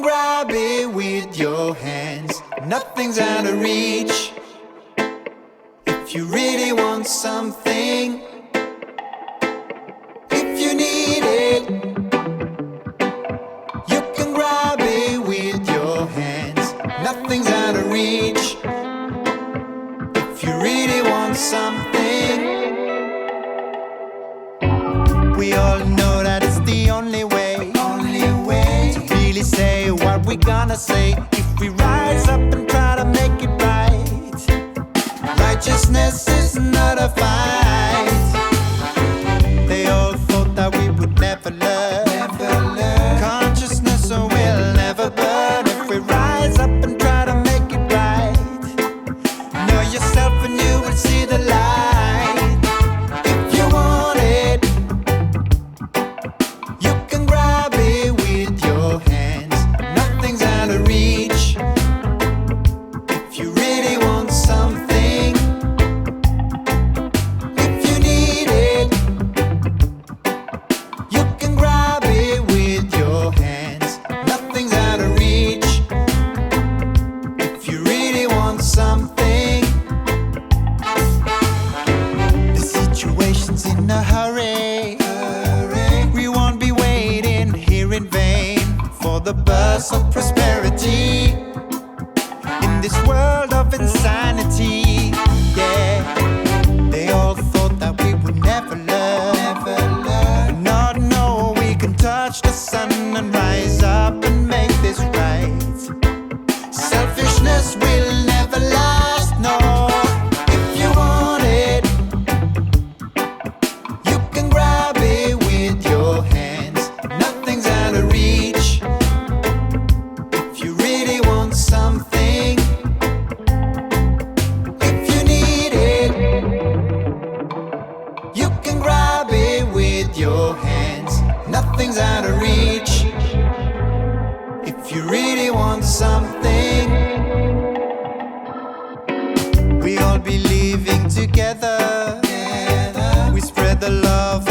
grab it with your hands, nothing's out of reach. If you really want something, if you need it, you can grab it with your hands, nothing's out of reach. If you really want something, we all know that it's the only way to really say what we're gonna say. If we rise up and try to make it right, righteousness is not a fight. They all thought that we would never learn. Consciousness will never burn. If we rise up and try to make it right, know yourself and you will see the light. If you want it, you can grab it with your hands, nothing's out of reach. If you really want something, if you need it, you can grab it with your hands, nothing's out of reach. If you really want something, the situation's in a hurry. We won't be waiting here in vain for the burst of prosperity in this world of insanity. Yeah, they all thought that we would never learn. Not know we can touch the sun and rise up and make this right. Selfishness will never last, no. If you want it, you can grab it with your hands, nothing's out of reach. If you really want something, if you need it, you can grab it with your hands, nothing's out of reach. If you really want something, we all be living together. We spread the love